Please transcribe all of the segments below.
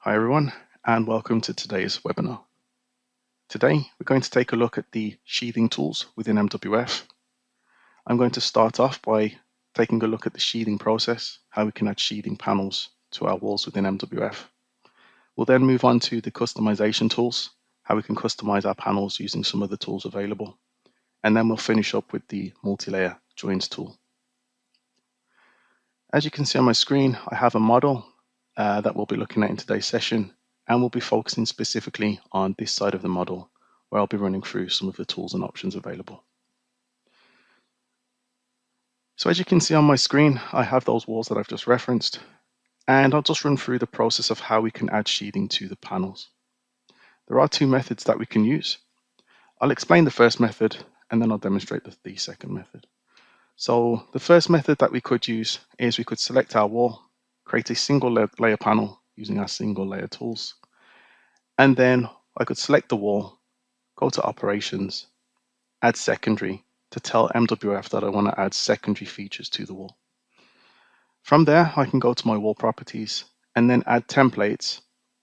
Hi everyone, and welcome to today's webinar. Today, we're going to take a look at the sheathing tools within MWF. I'm going to start off by taking a look at the sheathing process, how we can add sheathing panels to our walls within MWF. We'll then move on to the customization tools, how we can customize our panels using some of the tools available. And then we'll finish up with the multi-layer joins tool. As you can see on my screen, I have a model that we'll be looking at in today's session, and we'll be focusing specifically on this side of the model, where I'll be running through some of the tools and options available. So as you can see on my screen, I have those walls that I've just referenced, and I'll just run through the process of how we can add sheathing to the panels. There are two methods that we can use. I'll explain the first method, and then I'll demonstrate the second method. So the first method that we could use is we could select our wall, create a single layer panel using our single layer tools. And then I could select the wall, go to operations, add secondary to tell MWF that I want to add secondary features to the wall. From there, I can go to my wall properties and then add templates,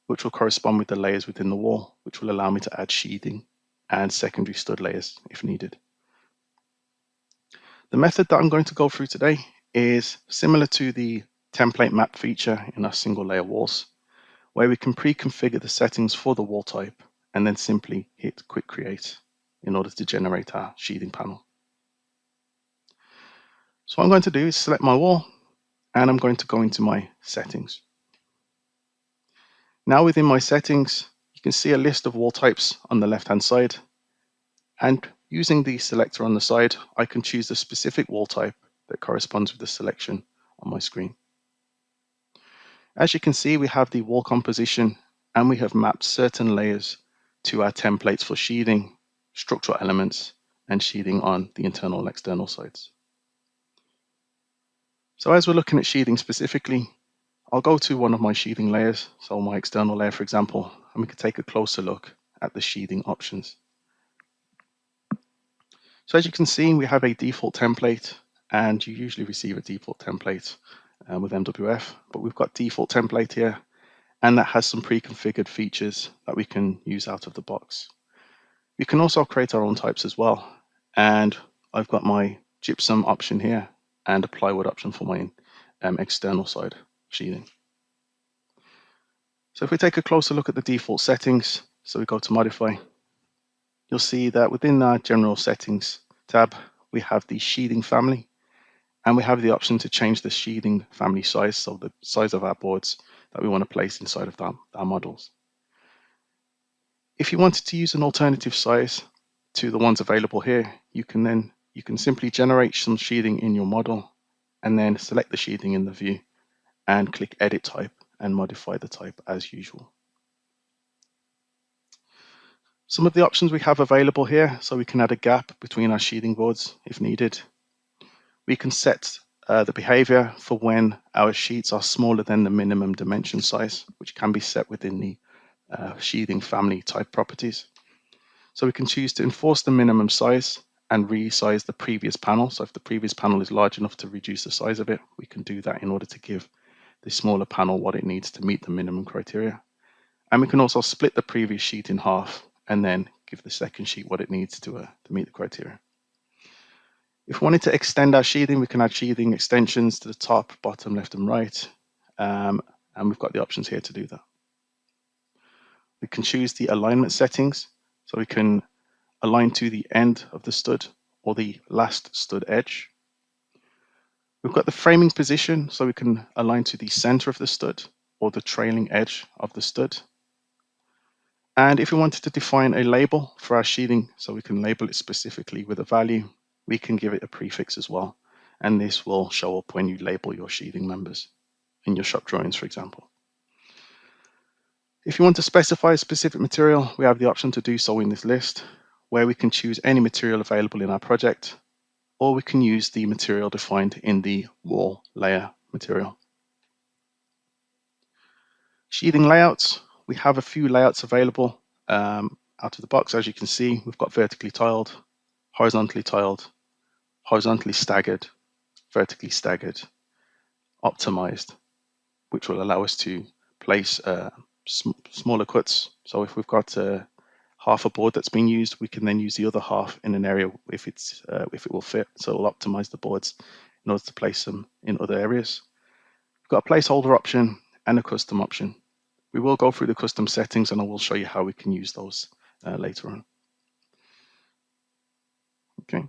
which will correspond with the layers within the wall, which will allow me to add sheathing and secondary stud layers if needed. The method that I'm going to go through today is similar to the template map feature in our single layer walls, where we can pre-configure the settings for the wall type and then simply hit quick create in order to generate our sheathing panel. So what I'm going to do is select my wall, and I'm going to go into my settings. Now within my settings, you can see a list of wall types on the left hand side, and using the selector on the side, I can choose the specific wall type that corresponds with the selection on my screen. As you can see, we have the wall composition, and we have mapped certain layers to our templates for sheathing, structural elements, and sheathing on the internal and external sides. So as we're looking at sheathing specifically, I'll go to one of my sheathing layers, so my external layer, for example, and we can take a closer look at the sheathing options. So as you can see, we have a default template, and you usually receive a default template with MWF, but we've got default template here, and that has some pre-configured features that we can use out of the box. We can also create our own types as well, and I've got my gypsum option here and a plywood option for my external side sheathing. So if we take a closer look at the default settings, so we go to modify, you'll see that within our general settings tab, we have the sheathing family, and we have the option to change the sheathing family size, so the size of our boards that we want to place inside of our models. If you wanted to use an alternative size to the ones available here, you can simply generate some sheathing in your model and then select the sheathing in the view and click edit type and modify the type as usual. Some of the options we have available here, so we can add a gap between our sheathing boards if needed. We can set the behavior for when our sheets are smaller than the minimum dimension size, which can be set within the sheathing family type properties. So we can choose to enforce the minimum size and resize the previous panel. So if the previous panel is large enough to reduce the size of it, we can do that in order to give the smaller panel what it needs to meet the minimum criteria. And we can also split the previous sheet in half and then give the second sheet what it needs to meet the criteria. If we wanted to extend our sheathing, we can add sheathing extensions to the top, bottom, left, and right. And we've got the options here to do that. We can choose the alignment settings, so we can align to the end of the stud or the last stud edge. We've got the framing position, so we can align to the center of the stud or the trailing edge of the stud. And if we wanted to define a label for our sheathing, so we can label it specifically with a value, we can give it a prefix as well. And this will show up when you label your sheathing members in your shop drawings, for example. If you want to specify a specific material, we have the option to do so in this list, where we can choose any material available in our project, or we can use the material defined in the wall layer material. Sheathing layouts, we have a few layouts available out of the box. As you can see, we've got vertically tiled, horizontally staggered, vertically staggered, optimized, which will allow us to place smaller cuts. So if we've got half a board that's being used, we can then use the other half in an area if it will fit. So it'll optimize the boards in order to place them in other areas. We've got a placeholder option and a custom option. We will go through the custom settings and I will show you how we can use those later on. Okay.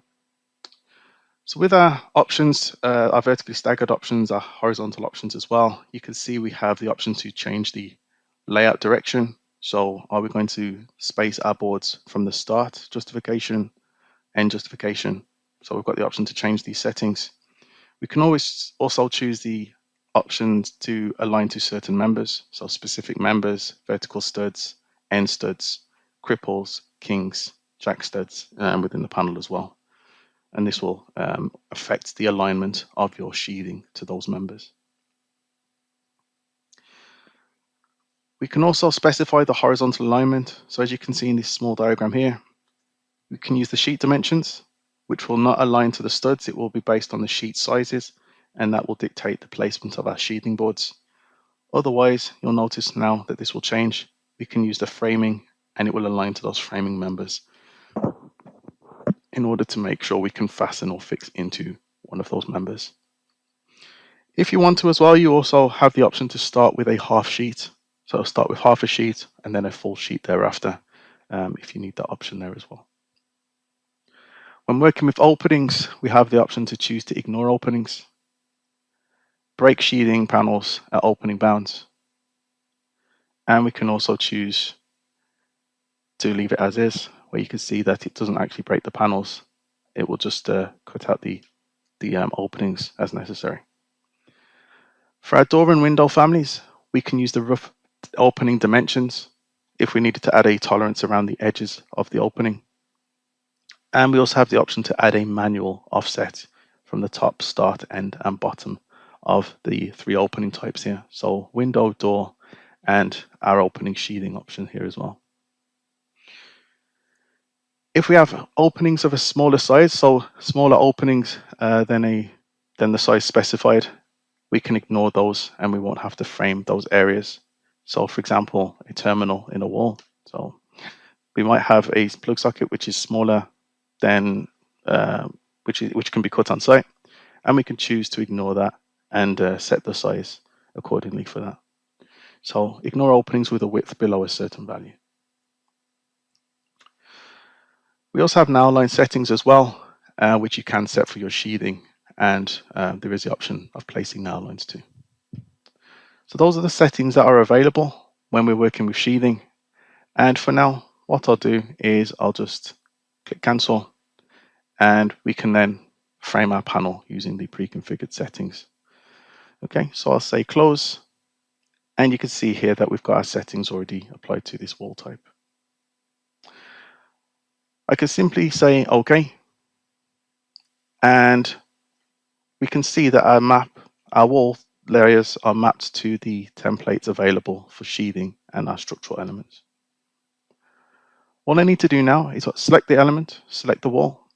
So with our options, our vertically staggered options, our horizontal options as well, you can see we have the option to change the layout direction. So are we going to space our boards from the start justification, end justification? So we've got the option to change these settings. We can always also choose the options to align to certain members. So specific members, vertical studs, end studs, cripples, kings, jack studs within the panel as well. And this will affect the alignment of your sheathing to those members. We can also specify the horizontal alignment. So as you can see in this small diagram here, we can use the sheet dimensions, which will not align to the studs. It will be based on the sheet sizes, and that will dictate the placement of our sheathing boards. Otherwise, you'll notice now that this will change. We can use the framing, and it will align to those framing members in order to make sure we can fasten or fix into one of those members. If you want to as well, you also have the option to start with a half sheet. So start with half a sheet and then a full sheet thereafter, if you need that option there as well. When working with openings, we have the option to choose to ignore openings, break sheathing panels at opening bounds, and we can also choose to leave it as is, where you can see that it doesn't actually break the panels. It will just cut out the openings as necessary. For our door and window families, we can use the rough opening dimensions if we needed to add a tolerance around the edges of the opening. And we also have the option to add a manual offset from the top, start, end, and bottom of the three opening types here. So window, door, and our opening sheathing option here as well. If we have openings of a smaller size, so smaller openings than the size specified, we can ignore those and we won't have to frame those areas. So for example, a terminal in a wall. So we might have a plug socket which is smaller than which can be cut on site, and we can choose to ignore that and set the size accordingly for that. So ignore openings with a width below a certain value. We also have now line settings as well, which you can set for your sheathing, and there is the option of placing now lines too. So those are the settings that are available when we're working with sheathing. And for now, what I'll do is I'll just click cancel, and we can then frame our panel using the pre-configured settings. Okay, so I'll say close, and you can see here that we've got our settings already applied to this wall type. I can simply say OK, and we can see that our wall layers are mapped to the templates available for sheathing and our structural elements. What I need to do now is select the element, select the wall,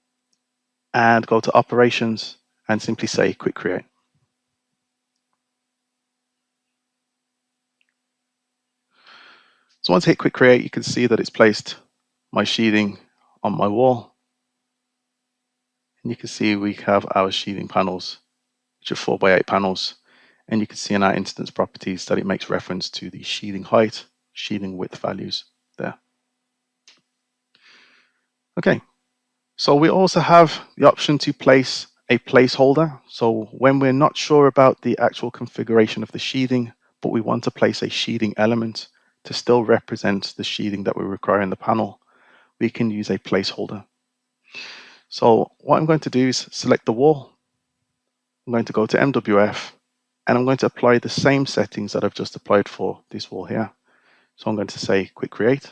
and go to operations and simply say quick create. So once I hit quick create, you can see that it's placed my sheathing on my wall. And you can see we have our sheathing panels, which are 4x8 panels. And you can see in our instance properties that it makes reference to the sheathing height, sheathing width values there. Okay, so we also have the option to place a placeholder. So when we're not sure about the actual configuration of the sheathing, but we want to place a sheathing element to still represent the sheathing that we require in the panel, we can use a placeholder. So what I'm going to do is select the wall. I'm going to go to MWF, and I'm going to apply the same settings that I've just applied for this wall here. So I'm going to say quick create,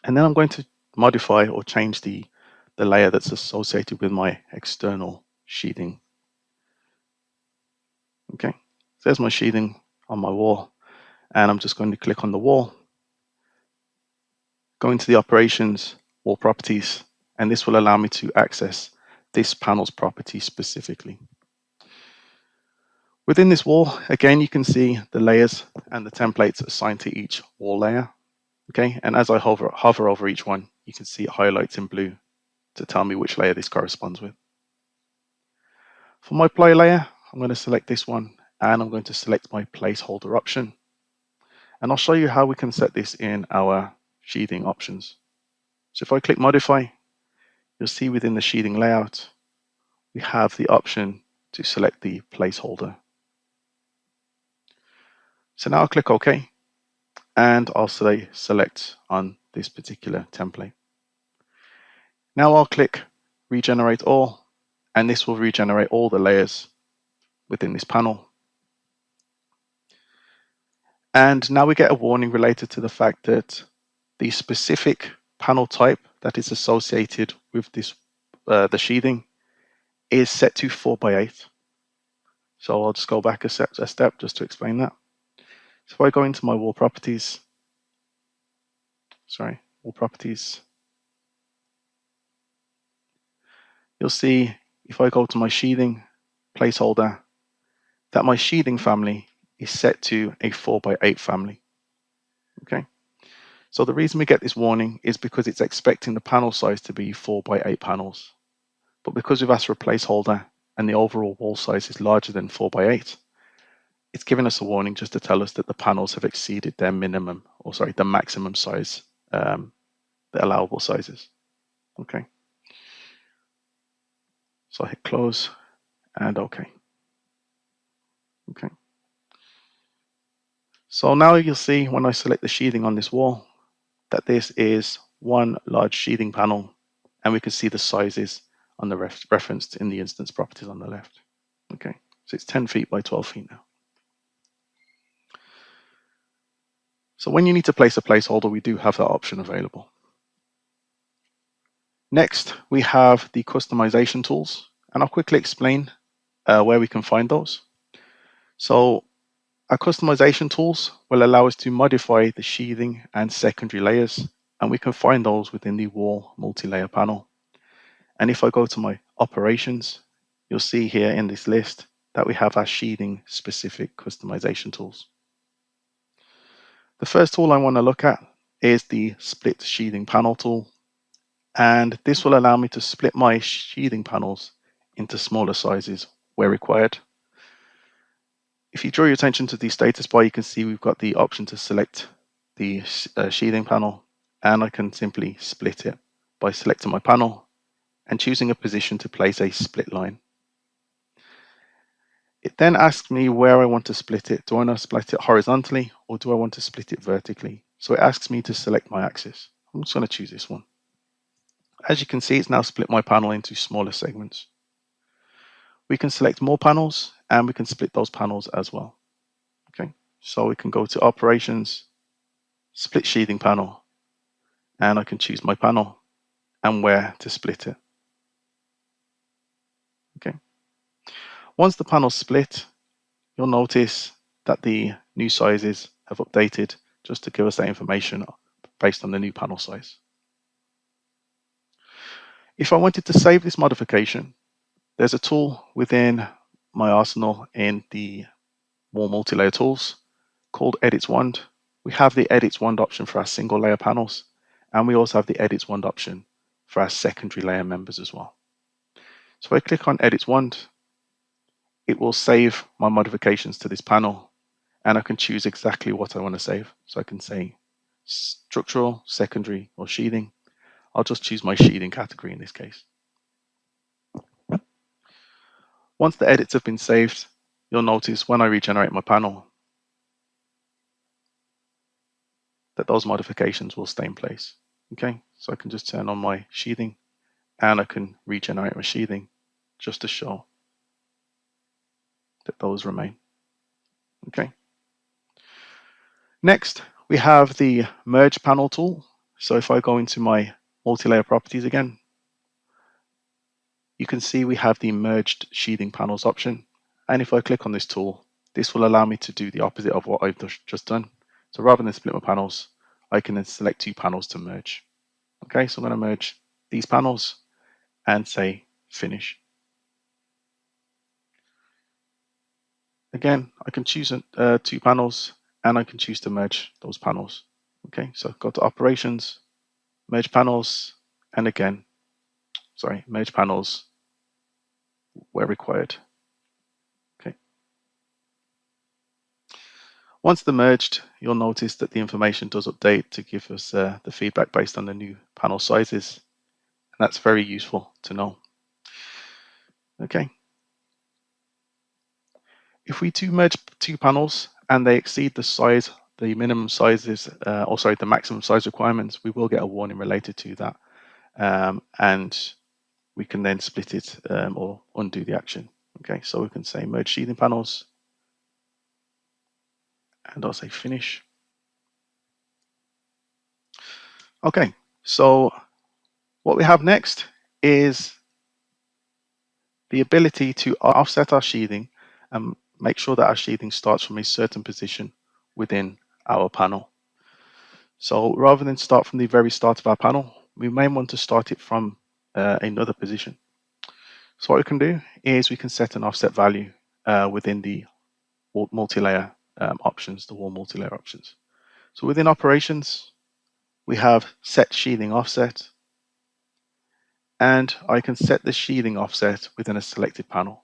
and then I'm going to modify or change the layer that's associated with my external sheathing. Okay, so there's my sheathing on my wall, and I'm just going to click on the wall, go into the operations, wall properties, and this will allow me to access this panel's property specifically. Within this wall, again, you can see the layers and the templates assigned to each wall layer. Okay, and as I hover over each one, you can see it highlights in blue to tell me which layer this corresponds with. For my ply layer, I'm going to select this one and I'm going to select my placeholder option. And I'll show you how we can set this in our sheathing options. So if I click modify, you'll see within the sheathing layout, we have the option to select the placeholder. So now I'll click OK and I'll say select on this particular template. Now I'll click regenerate all, and this will regenerate all the layers within this panel. And now we get a warning related to the fact that the specific panel type that is associated with this the sheathing is set to 4x8. So I'll just go back a step just to explain that. So if I go into my wall properties, you'll see if I go to my sheathing placeholder that my sheathing family is set to a 4x8 family. Okay. So the reason we get this warning is because it's expecting the panel size to be 4x8 panels. But because we've asked for a placeholder and the overall wall size is larger than 4x8, it's giving us a warning just to tell us that the panels have exceeded their minimum, or sorry, the maximum size, the allowable sizes. Okay. So I hit close and OK. Okay. So now you'll see when I select the sheathing on this wall that this is one large sheathing panel, and we can see the sizes on the referenced in the instance properties on the left. Okay, so it's 10 feet by 12 feet now. So when you need to place a placeholder, we do have that option available. Next, we have the customization tools, and I'll quickly explain where we can find those. So our customization tools will allow us to modify the sheathing and secondary layers, and we can find those within the wall multi-layer panel. And if I go to my operations, you'll see here in this list that we have our sheathing specific customization tools. The first tool I want to look at is the split sheathing panel tool. And this will allow me to split my sheathing panels into smaller sizes where required. If you draw your attention to the status bar, you can see we've got the option to select the sheathing panel, and I can simply split it by selecting my panel and choosing a position to place a split line. It then asks me where I want to split it. Do I want to split it horizontally or do I want to split it vertically? So it asks me to select my axis. I'm just going to choose this one. As you can see, it's now split my panel into smaller segments. We can select more panels and we can split those panels as well. Okay, so we can go to operations, split sheathing panel, and I can choose my panel and where to split it. Okay. Once the panel's split, you'll notice that the new sizes have updated just to give us that information based on the new panel size. If I wanted to save this modification, there's a tool within my arsenal in the wall multi-layer tools called Edits Wand. We have the Edits Wand option for our single layer panels, and we also have the Edits Wand option for our secondary layer members as well. So if I click on Edits Wand, it will save my modifications to this panel, and I can choose exactly what I want to save. So I can say structural, secondary, or sheathing. I'll just choose my sheathing category in this case. Once the edits have been saved, you'll notice when I regenerate my panel that those modifications will stay in place. Okay, so I can just turn on my sheathing and I can regenerate my sheathing just to show that those remain. Okay. Next, we have the merge panel tool. So if I go into my multi-layer properties again, you can see we have the merged sheathing panels option. And if I click on this tool, this will allow me to do the opposite of what I've just done. So rather than split my panels, I can then select two panels to merge. Okay, so I'm going to merge these panels and say finish. Again, I can choose two panels, and I can choose to merge those panels. Okay, so go to operations, merge panels, and again, merge panels where required. Okay. Once they're merged, you'll notice that the information does update to give us the feedback based on the new panel sizes. And that's very useful to know. Okay. If we do merge two panels and they exceed the size, the minimum sizes, the maximum size requirements, we will get a warning related to that. And we can then split it or undo the action. Okay, so we can say merge sheathing panels, and I'll say finish. Okay, so what we have next is the ability to offset our sheathing and make sure that our sheathing starts from a certain position within our panel. So rather than start from the very start of our panel, we may want to start it from another position. So what we can do is we can set an offset value within the multi-layer options, the wall multi-layer options. So within operations, we have set sheathing offset, and I can set the sheathing offset within a selected panel.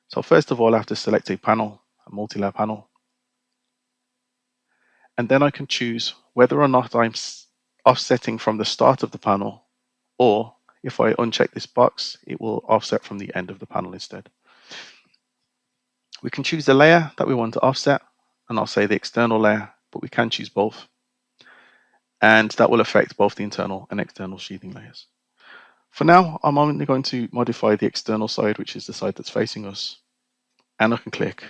So first of all, I have to select a panel, a multi-layer panel, and then I can choose whether or not I'm offsetting from the start of the panel, or if I uncheck this box, it will offset from the end of the panel instead. We can choose the layer that we want to offset, and I'll say the external layer, but we can choose both. And that will affect both the internal and external sheathing layers. For now, I'm only going to modify the external side, which is the side that's facing us, and I can click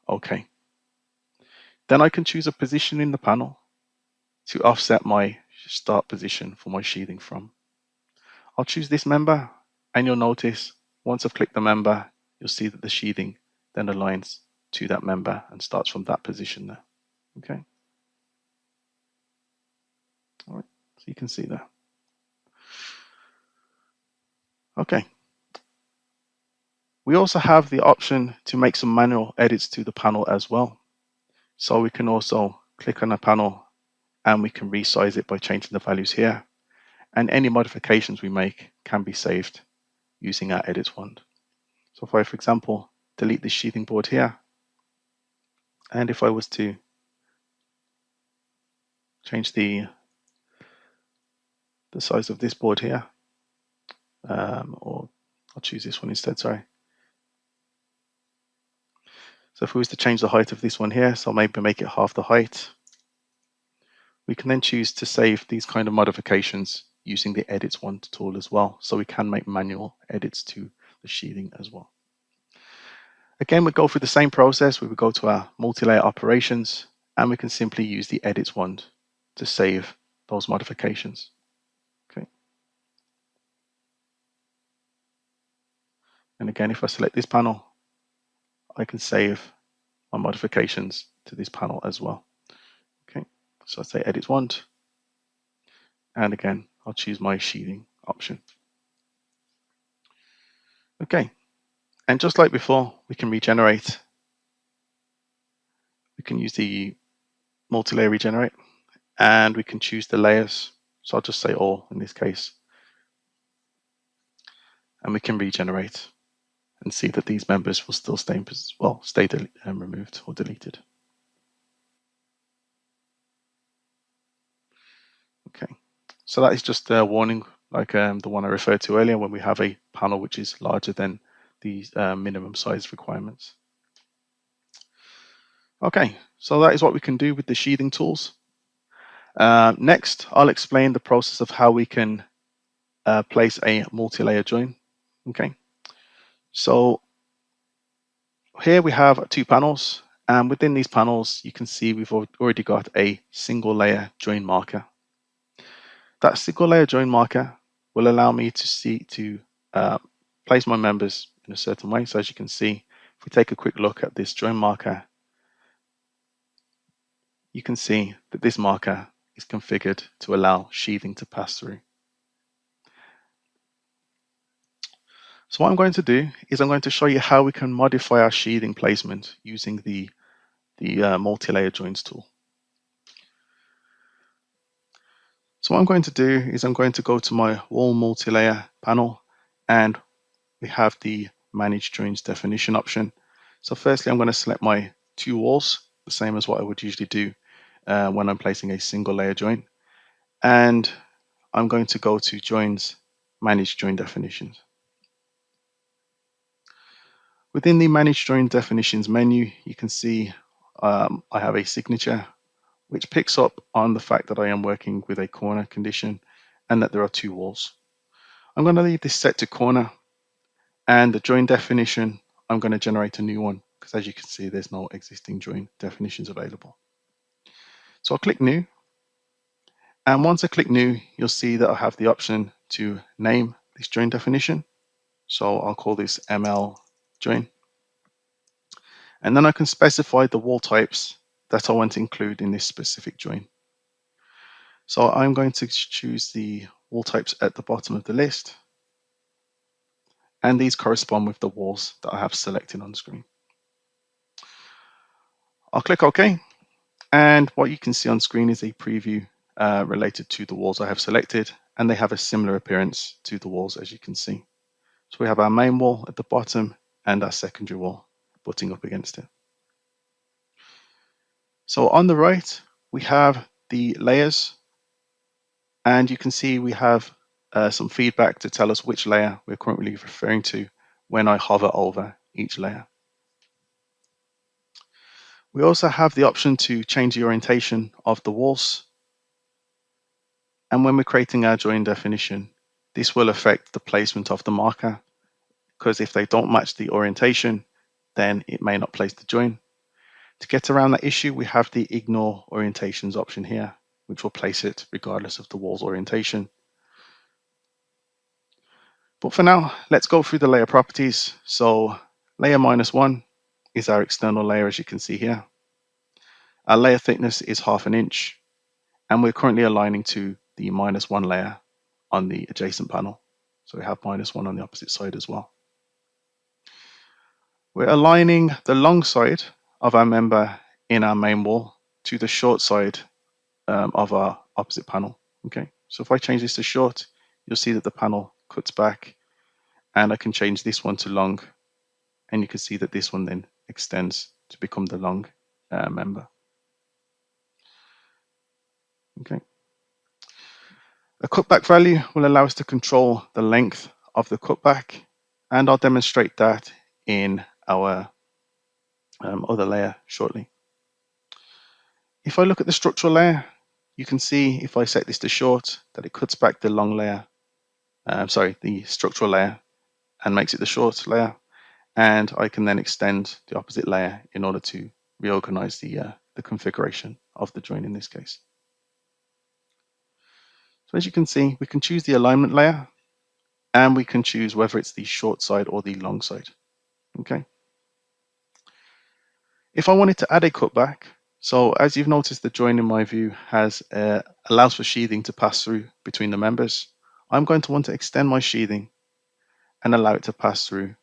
OK. Then I can choose a position in the panel to offset my start position for my sheathing from. I'll choose this member, and you'll notice once I've clicked the member, you'll see that the sheathing then aligns to that member and starts from that position there. Okay. All right, so you can see that. Okay. We also have the option to make some manual edits to the panel as well. So we can also click on a panel and we can resize it by changing the values here. And any modifications we make can be saved using our edits wand. So if I, for example, delete this sheathing board here, and if I was to change the size of this board here, or I'll choose this one instead, sorry. So if we was to change the height of this one here, so maybe make it half the height, we can then choose to save these kind of modifications using the edits wand tool as well. So we can make manual edits to the sheathing as well. Again, we go through the same process. We would go to our multi-layer operations, and we can simply use the edits wand to save those modifications. Okay. And again, if I select this panel, I can save my modifications to this panel as well. Okay, so I say edits wand, and again, I'll choose my sheathing option. Okay, and just like before, we can regenerate. We can use the multi-layer regenerate, and we can choose the layers. So I'll just say all in this case, and we can regenerate and see that these members will still stay removed or deleted. Okay, so that is just a warning, like the one I referred to earlier, when we have a panel which is larger than the minimum size requirements. Okay, so that is what we can do with the sheathing tools. Next, I'll explain the process of how we can place a multi-layer join. Okay, so here we have two panels, and within these panels, you can see we've already got a single layer join marker. That single layer join marker will allow me to place my members in a certain way. So as you can see, if we take a quick look at this join marker, you can see that this marker is configured to allow sheathing to pass through. So what I'm going to do is I'm going to show you how we can modify our sheathing placement using the multi-layer joints tool. So what I'm going to do is I'm going to go to my wall multi-layer panel, and we have the manage joints definition option. So firstly, I'm going to select my two walls, the same as what I would usually do when I'm placing a single layer joint. And I'm going to go to joins, manage joint definitions. Within the manage joint definitions menu, you can see I have a signature which picks up on the fact that I am working with a corner condition and that there are two walls. I'm going to leave this set to corner, and the join definition, I'm going to generate a new one because as you can see, there's no existing join definitions available. So I'll click new. And once I click new, you'll see that I have the option to name this join definition. So I'll call this ML join. And then I can specify the wall types that I want to include in this specific join. So I'm going to choose the wall types at the bottom of the list. And these correspond with the walls that I have selected on screen. I'll click OK. And what you can see on screen is a preview related to the walls I have selected. And they have a similar appearance to the walls, as you can see. So we have our main wall at the bottom and our secondary wall butting up against it. So on the right, we have the layers, and you can see we have some feedback to tell us which layer we're currently referring to when I hover over each layer. We also have the option to change the orientation of the walls. And when we're creating our join definition, this will affect the placement of the marker, because if they don't match the orientation, then it may not place the join. To get around that issue, we have the ignore orientations option here, which will place it regardless of the wall's orientation. But for now, let's go through the layer properties. So layer -1 is our external layer, as you can see here. Our layer thickness is 1/2 inch, and we're currently aligning to the -1 layer on the adjacent panel. So we have -1 on the opposite side as well. We're aligning the long side of our member in our main wall to the short side of our opposite panel. Okay, so if I change this to short, you'll see that the panel cuts back, and I can change this one to long, and you can see that this one then extends to become the long member. Okay. A cutback value will allow us to control the length of the cutback, and I'll demonstrate that in our other layer shortly. If I look at the structural layer, you can see if I set this to short that it cuts back the long layer, the structural layer, and makes it the short layer, and I can then extend the opposite layer in order to reorganize the configuration of the join in this case. So as you can see, we can choose the alignment layer, and we can choose whether it's the short side or the long side. Okay. If I wanted to add a cutback, so as you've noticed, the join in my view has allows for sheathing to pass through between the members. I'm going to want to extend my sheathing and allow it to pass through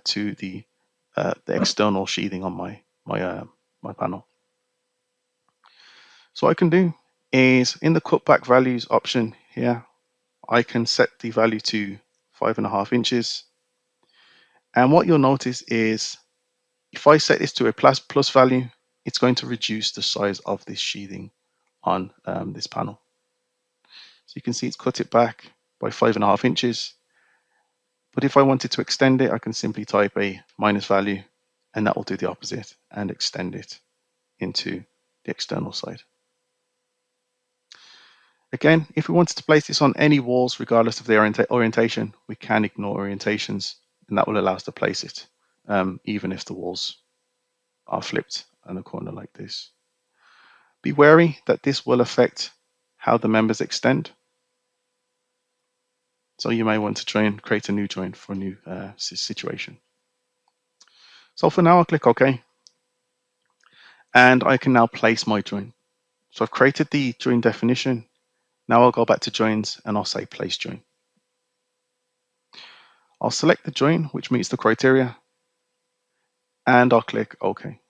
to the external sheathing on my panel. So what I can do is in the cutback values option here, I can set the value to 5.5 inches. And what you'll notice is if I set this to a plus value, it's going to reduce the size of this sheathing on this panel. So you can see it's cut it back by 5.5 inches. But if I wanted to extend it, I can simply type a minus value, and that will do the opposite and extend it into the external side. Again, if we wanted to place this on any walls, regardless of their orientation, we can ignore orientations, and that will allow us to place it, even if the walls are flipped in a corner like this. Be wary that this will affect how the members extend. So you may want to try and create a new join for a new situation. So for now, I'll click OK. And I can now place my join. So I've created the join definition. Now I'll go back to joins and I'll say place join. I'll select the join, which meets the criteria, and I'll click OK.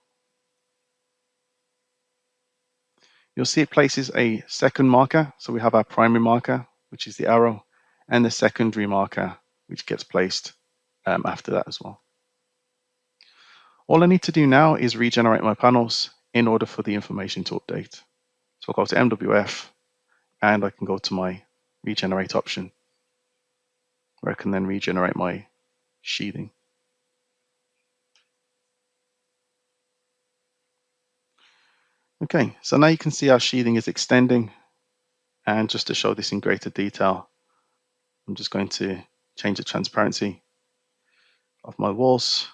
You'll see it places a second marker. So we have our primary marker, which is the arrow, and the secondary marker, which gets placed after that as well. All I need to do now is regenerate my panels in order for the information to update. So I'll go to MWF and I can go to my regenerate option, where I can then regenerate my sheathing. Okay, so now you can see our sheathing is extending. And just to show this in greater detail, I'm just going to change the transparency of my walls,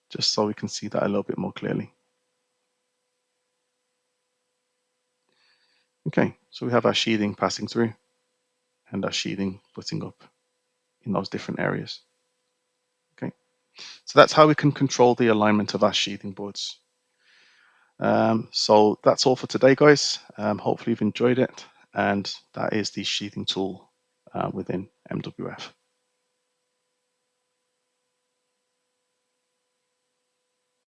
just so we can see that a little bit more clearly. Okay, so we have our sheathing passing through and our sheathing putting up in those different areas. Okay, so that's how we can control the alignment of our sheathing boards. So that's all for today, guys. Hopefully you've enjoyed it, and that is the sheathing tool within MWF.